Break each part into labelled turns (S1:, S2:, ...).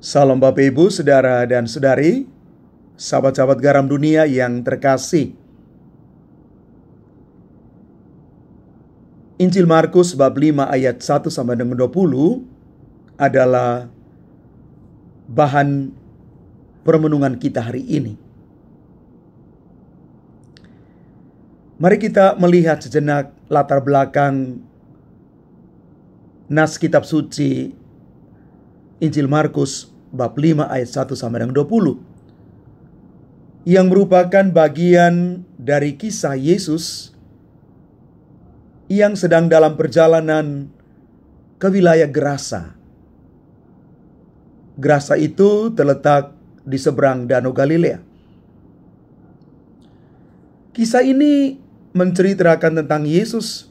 S1: Salam Bapak Ibu, Saudara dan Saudari, sahabat-sahabat garam dunia yang terkasih. Injil Markus bab 5 ayat 1 sampai dengan 20 adalah bahan permenungan kita hari ini. Mari kita melihat sejenak latar belakang nas kitab suci Injil Markus bab 5 ayat 1 sampai dengan 20 yang merupakan bagian dari kisah Yesus yang sedang dalam perjalanan ke wilayah Gerasa. Gerasa itu terletak di seberang Danau Galilea. Kisah ini menceritakan tentang Yesus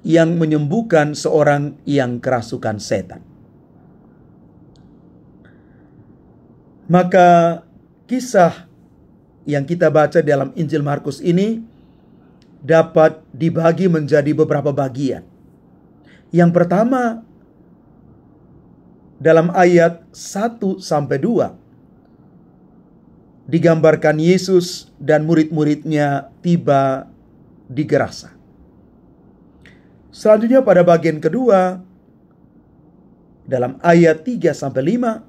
S1: yang menyembuhkan seorang yang kerasukan setan. Maka kisah yang kita baca dalam Injil Markus ini dapat dibagi menjadi beberapa bagian. Yang pertama, dalam ayat 1 sampai 2 digambarkan Yesus dan murid-muridnya tiba di Gerasa. Selanjutnya pada bagian kedua, dalam ayat 3 sampai 5,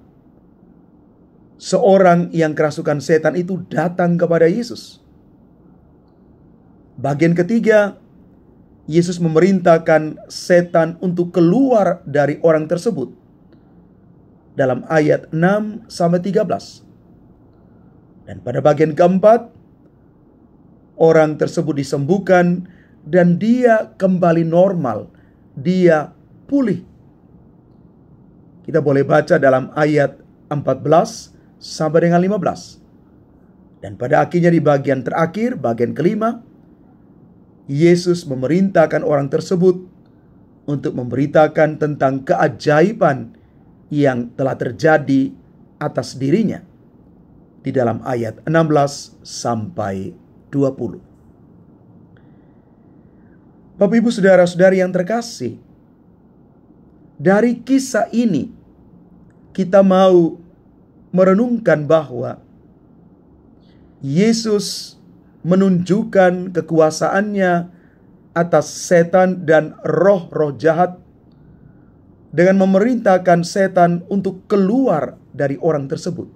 S1: seorang yang kerasukan setan itu datang kepada Yesus. Bagian ketiga, Yesus memerintahkan setan untuk keluar dari orang tersebut. Dalam ayat 6 sampai 13. Dan pada bagian keempat, orang tersebut disembuhkan dan dia kembali normal. Dia pulih. Kita boleh baca dalam ayat 14 sampai dengan 15. Dan pada akhirnya di bagian terakhir, bagian kelima, Yesus memerintahkan orang tersebut untuk memberitakan tentang keajaiban yang telah terjadi atas dirinya di dalam ayat 16 sampai 20. Bapak Ibu saudara-saudari yang terkasih, dari kisah ini kita mau merenungkan bahwa Yesus menunjukkan kekuasaannya atas setan dan roh-roh jahat dengan memerintahkan setan untuk keluar dari orang tersebut.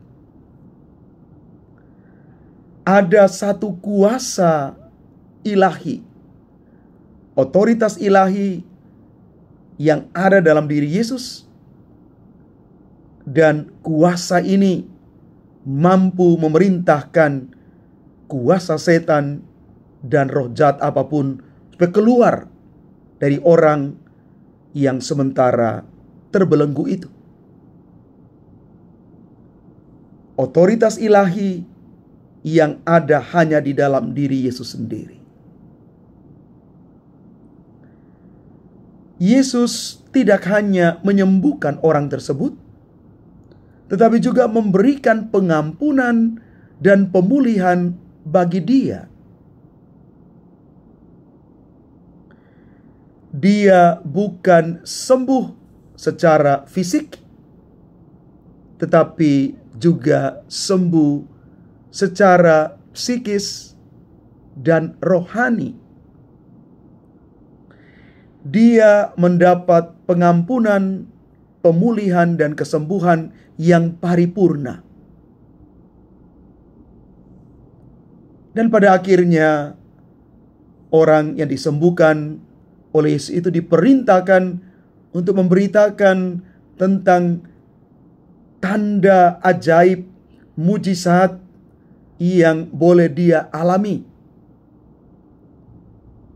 S1: Ada satu kuasa ilahi, otoritas ilahi yang ada dalam diri Yesus. Dan kuasa ini mampu memerintahkan kuasa setan dan roh jahat apapun supaya keluar dari orang yang sementara terbelenggu itu. Otoritas ilahi yang ada hanya di dalam diri Yesus sendiri. Yesus tidak hanya menyembuhkan orang tersebut, tetapi juga memberikan pengampunan dan pemulihan bagi dia. Dia bukan sembuh secara fisik, tetapi juga sembuh secara psikis dan rohani. Dia mendapat pengampunan, pemulihan, dan kesembuhan yang paripurna. Dan pada akhirnya orang yang disembuhkan oleh Yesus itu diperintahkan untuk memberitakan tentang tanda ajaib, mujizat yang boleh dia alami.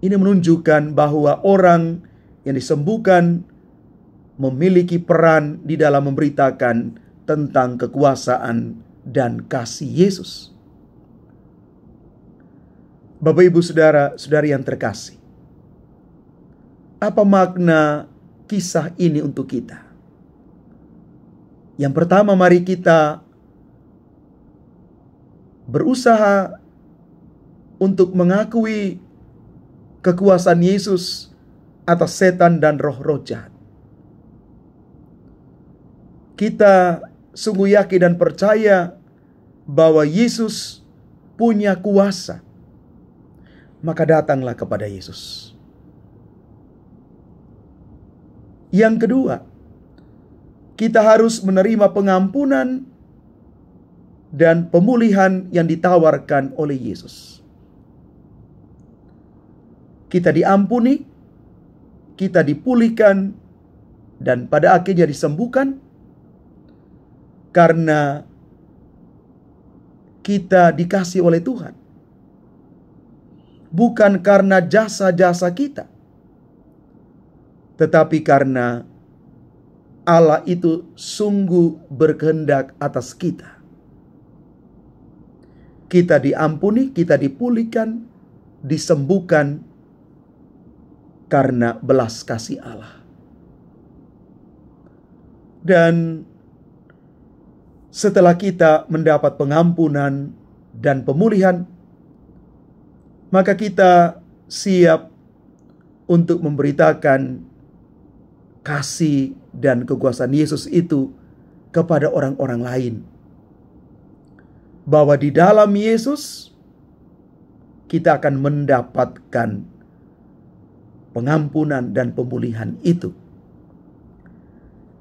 S1: Ini menunjukkan bahwa orang yang disembuhkan memiliki peran di dalam memberitakan tentang kekuasaan dan kasih Yesus. Bapak Ibu saudara-saudari yang terkasih, apa makna kisah ini untuk kita? Yang pertama, mari kita berusaha untuk mengakui kekuasaan Yesus atas setan dan roh-roh jahat. Kita sungguh yakin dan percaya bahwa Yesus punya kuasa, maka datanglah kepada Yesus. Yang kedua, kita harus menerima pengampunan dan pemulihan yang ditawarkan oleh Yesus. Kita diampuni, kita dipulihkan, dan pada akhirnya disembuhkan karena kita dikasih oleh Tuhan. Bukan karena jasa-jasa kita, tetapi karena Allah itu sungguh berkehendak atas kita. Kita diampuni, kita dipulihkan, disembuhkan karena belas kasih Allah. Dan setelah kita mendapat pengampunan dan pemulihan, maka kita siap untuk memberitakan kasih dan kekuasaan Yesus itu kepada orang-orang lain. Bahwa di dalam Yesus kita akan mendapatkan pengampunan dan pemulihan itu.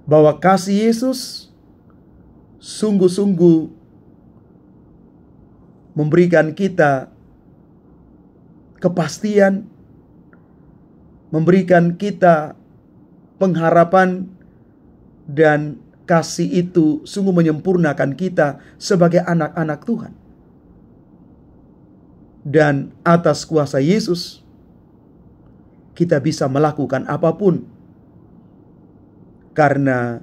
S1: Bahwa kasih Yesus sungguh-sungguh memberikan kita kepastian, memberikan kita pengharapan, dan kasih itu sungguh menyempurnakan kita sebagai anak-anak Tuhan. Dan atas kuasa Yesus, kita bisa melakukan apapun. Karena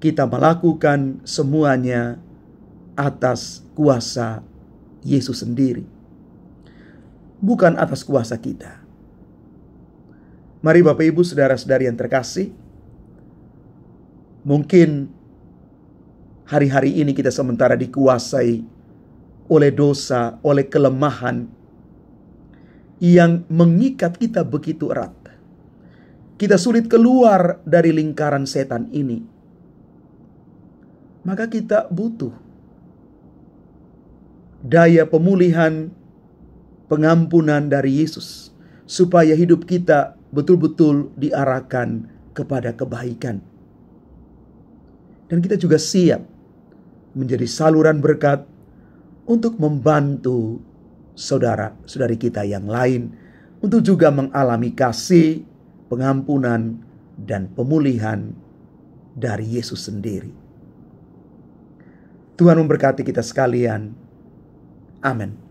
S1: kita melakukan semuanya atas kuasa Yesus sendiri. Bukan atas kuasa kita. Mari Bapak Ibu saudara-saudari yang terkasih, mungkin hari-hari ini kita sementara dikuasai oleh dosa, oleh kelemahan yang mengikat kita begitu erat. Kita sulit keluar dari lingkaran setan ini. Maka kita butuh daya pemulihan, pengampunan dari Yesus, supaya hidup kita betul-betul diarahkan kepada kebaikan. Dan kita juga siap menjadi saluran berkat untuk membantu saudara-saudari kita yang lain untuk juga mengalami kasih, pengampunan, dan pemulihan dari Yesus sendiri. Tuhan memberkati kita sekalian. Amin.